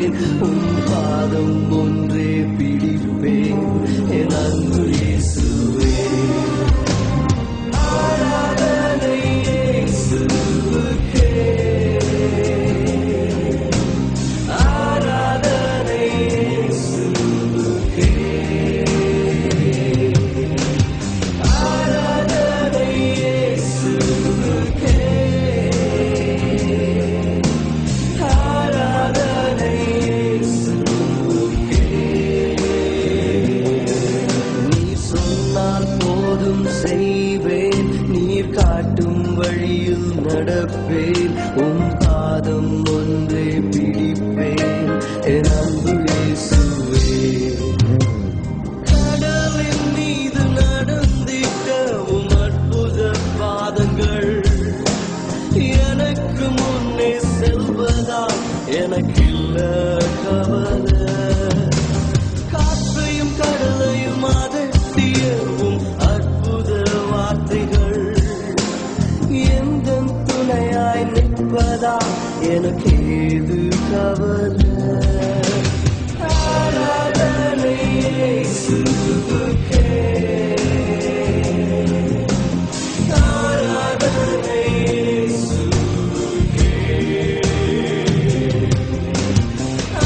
செல்வேன், உம் பாதம் ஒன்றே பிடிப்பேன் என் அன்பு இயேசுவே. ஆராதனை இயேசுவுக்கே, ஆராதனை இயேசுவுக்கே, ஆராதனை இயேசுவுக்கே, ஆராதனை இயேசுவுக்கே. நீர் சொன்னால் போதும் செய்வேன், நீர் காட்டும் வழியில் நடப்பேன், உம் பாதம் ஒன்றே பிடிப்பேன் என் அன்பு இயேசுவே. கடலின் மீது நடந்திட்ட உம் அற்புத பாதங்கள் எனக்கு முன்னே செல்வதால் எனக்கில்ல கவலை. காற்றையும் கடலையும் அதட்டிய உம் அற்புத வார்த்தைகள் எந்தன் துணையாய் நிற்பதா எனக்கு ஏது கவலை. ஆராதனை இயேசுவுக்கே, ஆராதனை இயேசுவுக்கே,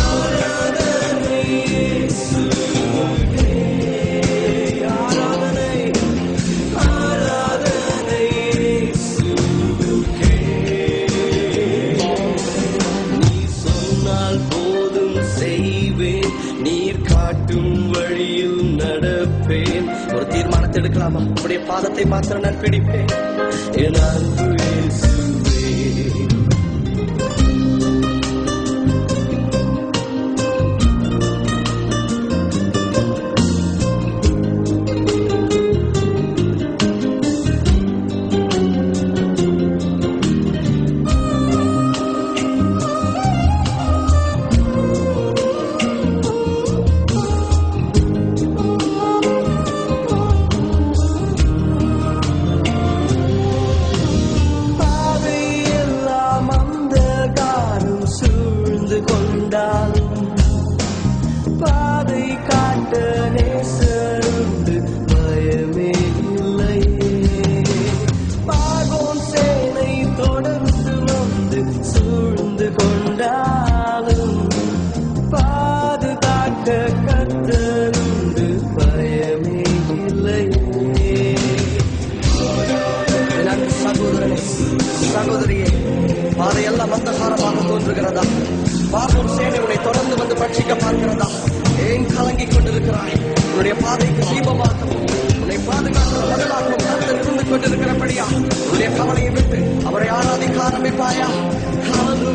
ஆராதனை இயேசுவுக்கே, ஆராதனை, ஆராதனை இயேசுவுக்கே. நீர் சொன்னால் போதும் செய்வேன், நீர் காட்டும் வழியில் நடப்பேன். ஒரு தீர்மானத்தை எடுக்கலாமா? உடைய பாதத்தை மாத்திரம் நான் பிடிப்பேன் என் அன்பு இயேசுவே. பாதை எல்லாம் அந்தகாரம் சூழ்ந்து கொண்டாலும் பாதை காட்ட நேசருண்டு, பயமே இல்லையே. பார்வோன் சேனை தொடர்ந்து வந்து சூழ்ந்து கொண்டாலும் பாதுகாக்க கர்த்தருண்டு, பயமே இல்லையே. என் அன்பு சகோதரனே, சகோதரியே, பாதையெல்லாம் அந்தகாரமாக தோன்றுகிறதா? பார்வோன் சேனை உன்னை தொடர்ந்து வந்து பட்சிக்க பார்க்கிறதா? ஏன் கலங்கிக் கொண்டிருக்கிறாய்? உன்னுடைய பாதைக்கு தீபமாகவும் உன்னை பாதுகாக்கிற மகளாகவும் கர்த்தர் இருந்து கொண்டிருக்கிறபடியா உன்னுடைய கவலையை விட்டு அவரை ஆராதிக்க ஆரம்பிப்பாயா? ஹல்லேலூயா.